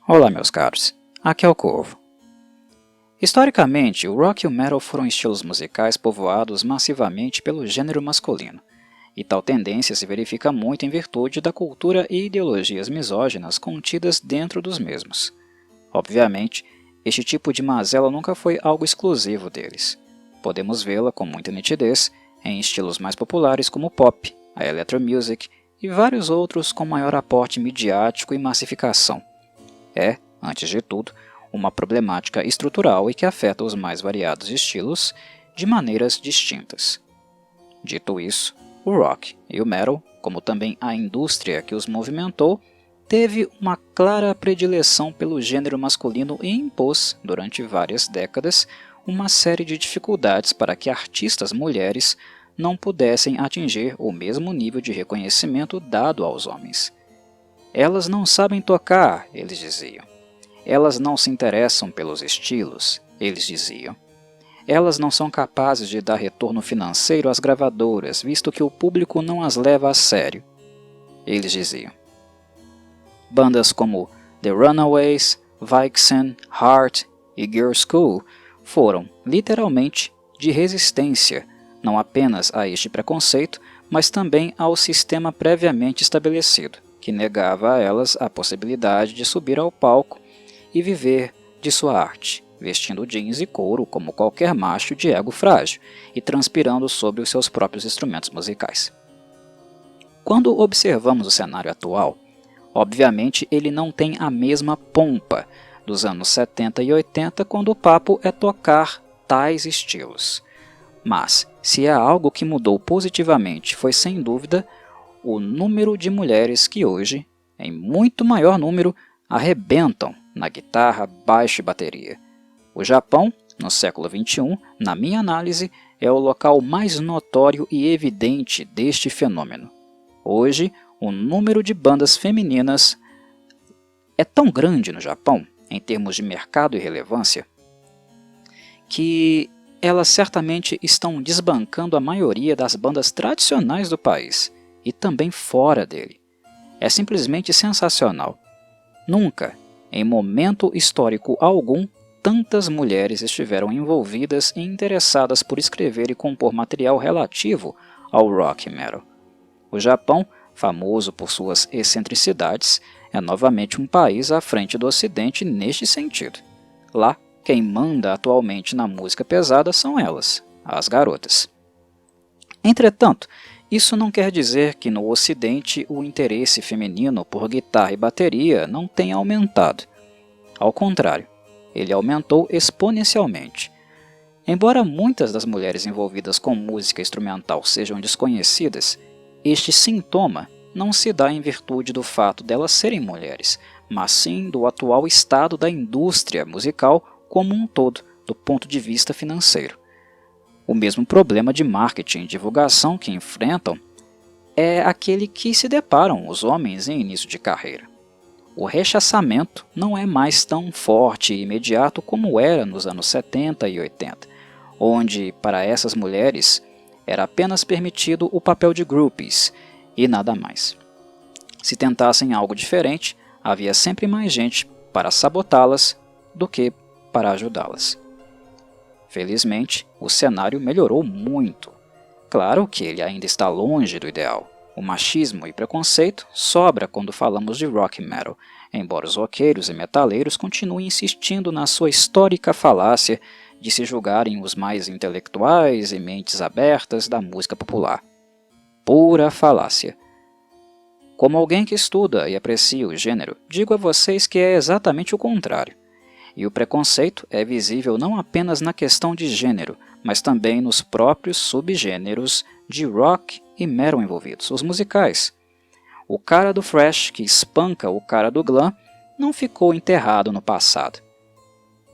Olá, meus caros, aqui é o Corvo. Historicamente, o rock e o metal foram estilos musicais povoados massivamente pelo gênero masculino, e tal tendência se verifica muito em virtude da cultura e ideologias misóginas contidas dentro dos mesmos. Obviamente, este tipo de mazela nunca foi algo exclusivo deles. Podemos vê-la com muita nitidez em estilos mais populares como o pop, a electromusic e vários outros com maior aporte midiático e massificação. É, antes de tudo, uma problemática estrutural e que afeta os mais variados estilos de maneiras distintas. Dito isso, o rock e o metal, como também a indústria que os movimentou, teve uma clara predileção pelo gênero masculino e impôs, durante várias décadas, uma série de dificuldades para que artistas mulheres não pudessem atingir o mesmo nível de reconhecimento dado aos homens. Elas não sabem tocar, eles diziam. Elas não se interessam pelos estilos, eles diziam. Elas não são capazes de dar retorno financeiro às gravadoras, visto que o público não as leva a sério, eles diziam. Bandas como The Runaways, Vixen, Heart e Girls' School foram, literalmente, de resistência, não apenas a este preconceito, mas também ao sistema previamente estabelecido, que negava a elas a possibilidade de subir ao palco e viver de sua arte, vestindo jeans e couro como qualquer macho de ego frágil e transpirando sobre os seus próprios instrumentos musicais. Quando observamos o cenário atual, obviamente ele não tem a mesma pompa dos anos 70 e 80 quando o papo é tocar tais estilos. Mas, se há algo que mudou positivamente, foi sem dúvida o número de mulheres que hoje, em muito maior número, arrebentam na guitarra, baixo e bateria. O Japão, no século XXI, na minha análise, é o local mais notório e evidente deste fenômeno. Hoje, o número de bandas femininas é tão grande no Japão, em termos de mercado e relevância, que elas certamente estão desbancando a maioria das bandas tradicionais do país, e também fora dele. É simplesmente sensacional. Nunca, em momento histórico algum, tantas mulheres estiveram envolvidas e interessadas por escrever e compor material relativo ao rock e metal. O Japão, famoso por suas excentricidades, é novamente um país à frente do Ocidente neste sentido. Lá, quem manda atualmente na música pesada são elas, as garotas. Entretanto, isso não quer dizer que no Ocidente o interesse feminino por guitarra e bateria não tenha aumentado. Ao contrário, ele aumentou exponencialmente. Embora muitas das mulheres envolvidas com música instrumental sejam desconhecidas, este sintoma não se dá em virtude do fato delas serem mulheres, mas sim do atual estado da indústria musical como um todo, do ponto de vista financeiro. O mesmo problema de marketing e divulgação que enfrentam é aquele que se deparam os homens em início de carreira. O rechaçamento não é mais tão forte e imediato como era nos anos 70 e 80, onde, para essas mulheres, era apenas permitido o papel de groupies e nada mais. Se tentassem algo diferente, havia sempre mais gente para sabotá-las do que para ajudá-las. Felizmente, o cenário melhorou muito. Claro que ele ainda está longe do ideal. O machismo e preconceito sobra quando falamos de rock e metal, embora os roqueiros e metaleiros continuem insistindo na sua histórica falácia de se julgarem os mais intelectuais e mentes abertas da música popular. Pura falácia. Como alguém que estuda e aprecia o gênero, digo a vocês que é exatamente o contrário. E o preconceito é visível não apenas na questão de gênero, mas também nos próprios subgêneros de rock e metal envolvidos, os musicais. O cara do thrash que espanca o cara do glam não ficou enterrado no passado.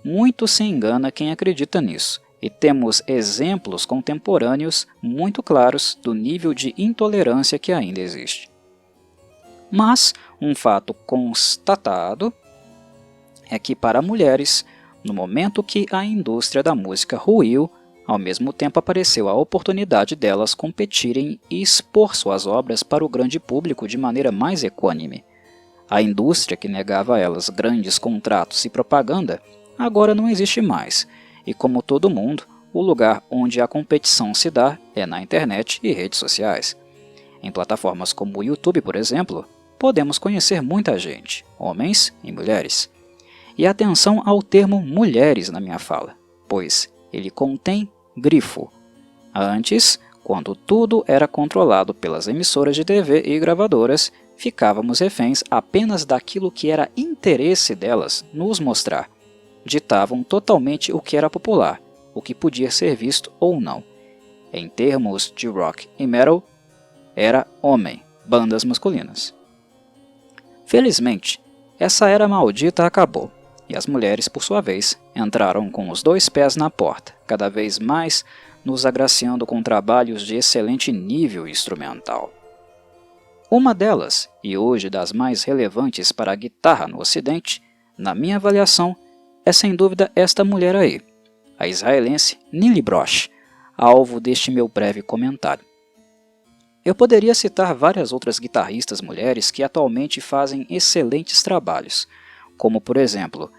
Muito se engana quem acredita nisso, e temos exemplos contemporâneos muito claros do nível de intolerância que ainda existe. Mas um fato constatado é que para mulheres, no momento que a indústria da música ruiu, ao mesmo tempo apareceu a oportunidade delas competirem e expor suas obras para o grande público de maneira mais equânime. A indústria que negava a elas grandes contratos e propaganda agora não existe mais, e como todo mundo, o lugar onde a competição se dá é na internet e redes sociais. Em plataformas como o YouTube, por exemplo, podemos conhecer muita gente, homens e mulheres. E atenção ao termo mulheres na minha fala, pois ele contém grifo. Antes, quando tudo era controlado pelas emissoras de TV e gravadoras, ficávamos reféns apenas daquilo que era interesse delas nos mostrar. Ditavam totalmente o que era popular, o que podia ser visto ou não. Em termos de rock e metal, era homem, bandas masculinas. Felizmente, essa era maldita acabou, e as mulheres, por sua vez, entraram com os 2 pés na porta, cada vez mais nos agraciando com trabalhos de excelente nível instrumental. Uma delas, e hoje das mais relevantes para a guitarra no Ocidente, na minha avaliação, é sem dúvida esta mulher aí, a israelense Nili Brosh, alvo deste meu breve comentário. Eu poderia citar várias outras guitarristas mulheres que atualmente fazem excelentes trabalhos, como por exemplo,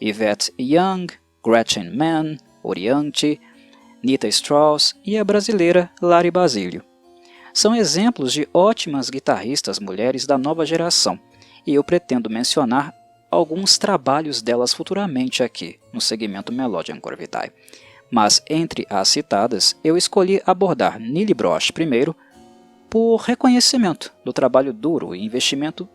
Yvette Young, Gretchen Mann, Orianti, Nita Strauss e a brasileira Lari Basílio. São exemplos de ótimas guitarristas mulheres da nova geração, e eu pretendo mencionar alguns trabalhos delas futuramente aqui, no segmento Melodian Corvidae. Mas entre as citadas, eu escolhi abordar Nili Brosh primeiro, por reconhecimento do trabalho duro e investimento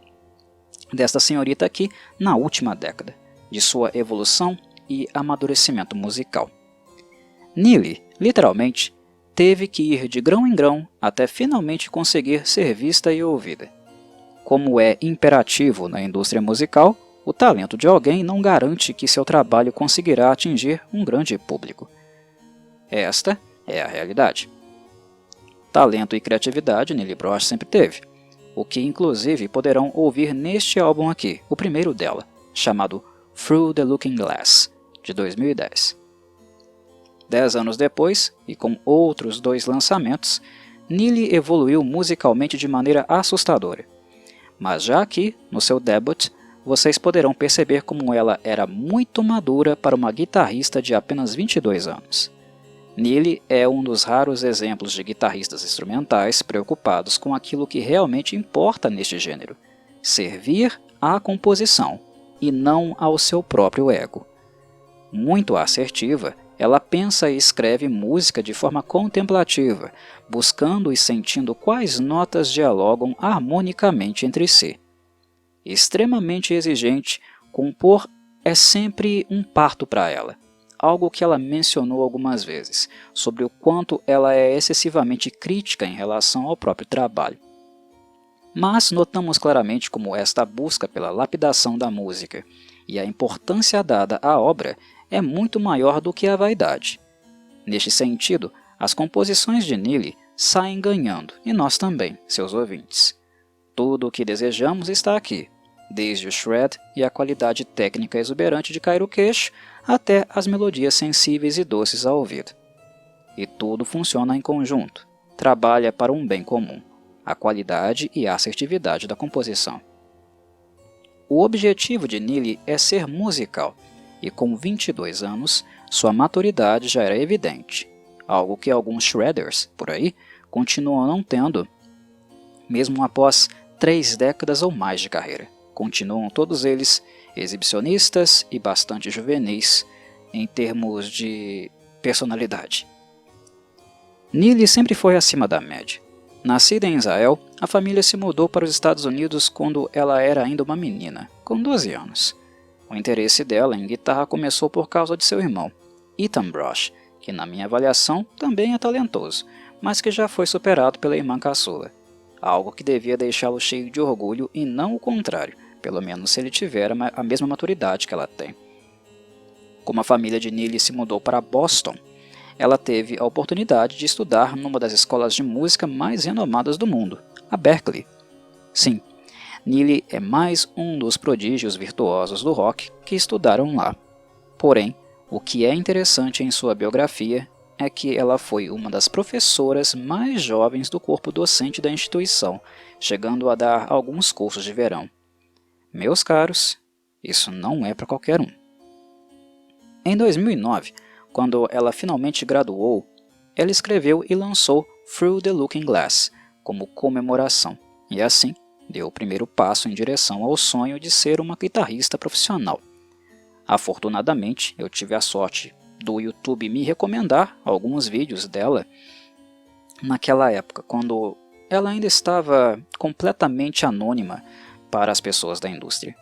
desta senhorita aqui na última década, de sua evolução e amadurecimento musical. Nili, literalmente, teve que ir de grão em grão até finalmente conseguir ser vista e ouvida. Como é imperativo na indústria musical, o talento de alguém não garante que seu trabalho conseguirá atingir um grande público. Esta é a realidade. Talento e criatividade Nili Brosh sempre teve, o que inclusive poderão ouvir neste álbum aqui, o primeiro dela, chamado Through the Looking Glass, de 2010. 10 anos depois, e com outros 2 lançamentos, Nili evoluiu musicalmente de maneira assustadora. Mas já aqui, no seu debut, vocês poderão perceber como ela era muito madura para uma guitarrista de apenas 22 anos. Nili é um dos raros exemplos de guitarristas instrumentais preocupados com aquilo que realmente importa neste gênero, servir à composição e não ao seu próprio ego. Muito assertiva, ela pensa e escreve música de forma contemplativa, buscando e sentindo quais notas dialogam harmonicamente entre si. Extremamente exigente, compor é sempre um parto para ela. Algo que ela mencionou algumas vezes, sobre o quanto ela é excessivamente crítica em relação ao próprio trabalho. Mas notamos claramente como esta busca pela lapidação da música e a importância dada à obra é muito maior do que a vaidade. Neste sentido, as composições de Nili saem ganhando, e nós também, seus ouvintes. Tudo o que desejamos está aqui, desde o shred e a qualidade técnica exuberante de cair o queixo, até as melodias sensíveis e doces ao ouvido. E tudo funciona em conjunto, trabalha para um bem comum, a qualidade e a assertividade da composição. O objetivo de Nili é ser musical, e com 22 anos, sua maturidade já era evidente, algo que alguns shredders, por aí, continuam não tendo, mesmo após 3 décadas ou mais de carreira. Continuam todos eles exibicionistas e bastante juvenis em termos de personalidade. Nili sempre foi acima da média. Nascida em Israel, a família se mudou para os Estados Unidos quando ela era ainda uma menina, com 12 anos. O interesse dela em guitarra começou por causa de seu irmão, Ethan Brosh, que na minha avaliação também é talentoso, mas que já foi superado pela irmã caçula, algo que devia deixá-lo cheio de orgulho e não o contrário, pelo menos se ele tiver a mesma maturidade que ela tem. Como a família de Nili se mudou para Boston, ela teve a oportunidade de estudar numa das escolas de música mais renomadas do mundo, a Berklee. Sim, Nili é mais um dos prodígios virtuosos do rock que estudaram lá. Porém, o que é interessante em sua biografia é que ela foi uma das professoras mais jovens do corpo docente da instituição, chegando a dar alguns cursos de verão. Meus caros, isso não é para qualquer um. Em 2009, quando ela finalmente graduou, ela escreveu e lançou Through the Looking Glass como comemoração, e assim deu o primeiro passo em direção ao sonho de ser uma guitarrista profissional. Afortunadamente, eu tive a sorte do YouTube me recomendar alguns vídeos dela naquela época, quando ela ainda estava completamente anônima para as pessoas da indústria.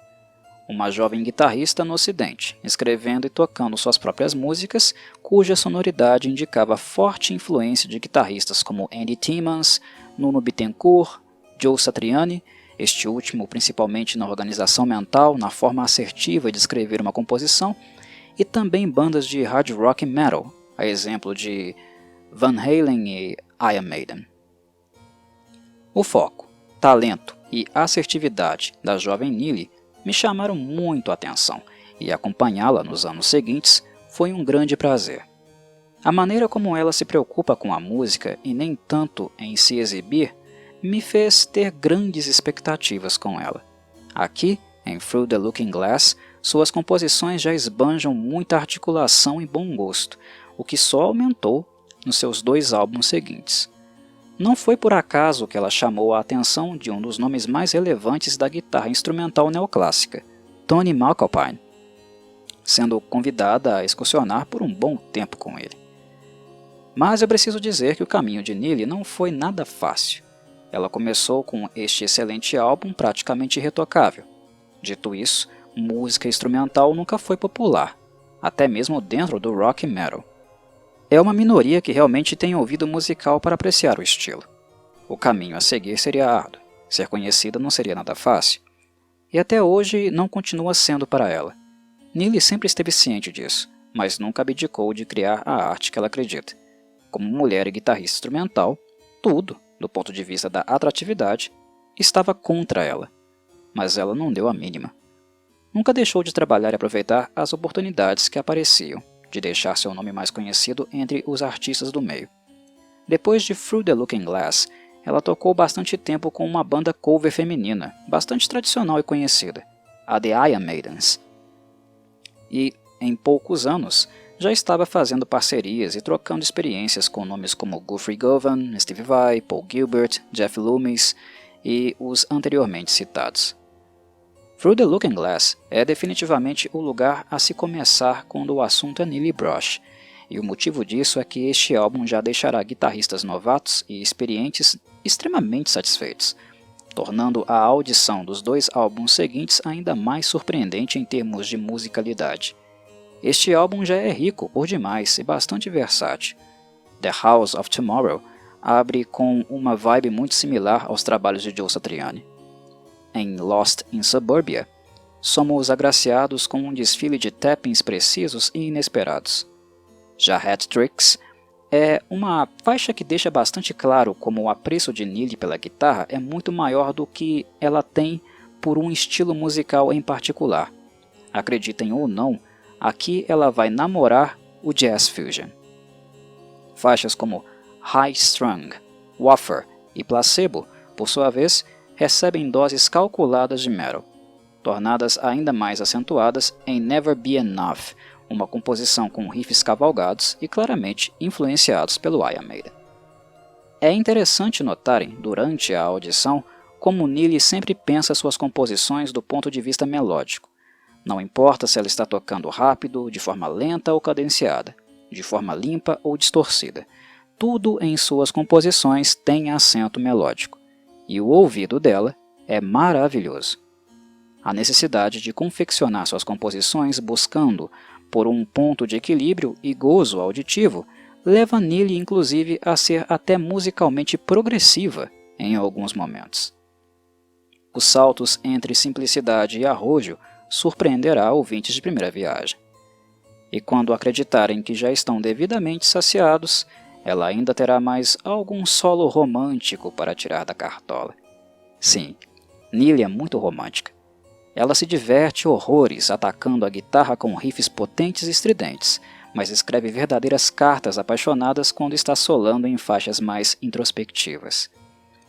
Uma jovem guitarrista no Ocidente, escrevendo e tocando suas próprias músicas, cuja sonoridade indicava forte influência de guitarristas como Andy Timmons, Nuno Bittencourt, Joe Satriani, este último principalmente na organização mental, na forma assertiva de escrever uma composição, e também bandas de hard rock e metal, a exemplo de Van Halen e Iron Maiden. O foco, talento e assertividade da jovem Neely me chamaram muito a atenção, e acompanhá-la nos anos seguintes foi um grande prazer. A maneira como ela se preocupa com a música e nem tanto em se exibir me fez ter grandes expectativas com ela. Aqui, em Through the Looking Glass, suas composições já esbanjam muita articulação e bom gosto, o que só aumentou nos seus 2 álbuns seguintes. Não foi por acaso que ela chamou a atenção de um dos nomes mais relevantes da guitarra instrumental neoclássica, Tony McAlpine, sendo convidada a excursionar por um bom tempo com ele. Mas eu preciso dizer que o caminho de Neely não foi nada fácil. Ela começou com este excelente álbum praticamente irretocável. Dito isso, música instrumental nunca foi popular, até mesmo dentro do rock e metal. É uma minoria que realmente tem ouvido musical para apreciar o estilo. O caminho a seguir seria árduo, ser conhecida não seria nada fácil. E até hoje não continua sendo para ela. Neely sempre esteve ciente disso, mas nunca abdicou de criar a arte que ela acredita. Como mulher e guitarrista instrumental, tudo, do ponto de vista da atratividade, estava contra ela. Mas ela não deu a mínima. Nunca deixou de trabalhar e aproveitar as oportunidades que apareciam, de deixar seu nome mais conhecido entre os artistas do meio. Depois de Through the Looking Glass, ela tocou bastante tempo com uma banda cover feminina, bastante tradicional e conhecida, a The Iron Maidens. E, em poucos anos, já estava fazendo parcerias e trocando experiências com nomes como Guthrie Govan, Steve Vai, Paul Gilbert, Jeff Loomis e os anteriormente citados. Through the Looking Glass é definitivamente o lugar a se começar quando o assunto é Neely Brosh, e o motivo disso é que este álbum já deixará guitarristas novatos e experientes extremamente satisfeitos, tornando a audição dos 2 álbuns seguintes ainda mais surpreendente em termos de musicalidade. Este álbum já é rico por demais e bastante versátil. The House of Tomorrow abre com uma vibe muito similar aos trabalhos de Joe Satriani. Em Lost in Suburbia, somos agraciados com um desfile de tappings precisos e inesperados. Já Hat Tricks é uma faixa que deixa bastante claro como o apreço de Neely pela guitarra é muito maior do que ela tem por um estilo musical em particular. Acreditem ou não, aqui ela vai namorar o Jazz Fusion. Faixas como High Strung, Woofer e Placebo, por sua vez, recebem doses calculadas de metal, tornadas ainda mais acentuadas em Never Be Enough, uma composição com riffs cavalgados e claramente influenciados pelo Iron Maiden. É interessante notarem, durante a audição, como Neely sempre pensa suas composições do ponto de vista melódico. Não importa se ela está tocando rápido, de forma lenta ou cadenciada, de forma limpa ou distorcida, tudo em suas composições tem acento melódico. E o ouvido dela é maravilhoso. A necessidade de confeccionar suas composições buscando por um ponto de equilíbrio e gozo auditivo leva Neely inclusive a ser até musicalmente progressiva em alguns momentos. Os saltos entre simplicidade e arrojo surpreenderá ouvintes de primeira viagem. E quando acreditarem que já estão devidamente saciados, ela ainda terá mais algum solo romântico para tirar da cartola. Sim, Neely é muito romântica. Ela se diverte horrores atacando a guitarra com riffs potentes e estridentes, mas escreve verdadeiras cartas apaixonadas quando está solando em faixas mais introspectivas.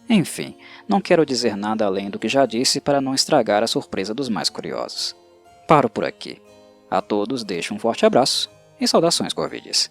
Enfim, não quero dizer nada além do que já disse para não estragar a surpresa dos mais curiosos. Paro por aqui. A todos deixo um forte abraço e saudações Corvides.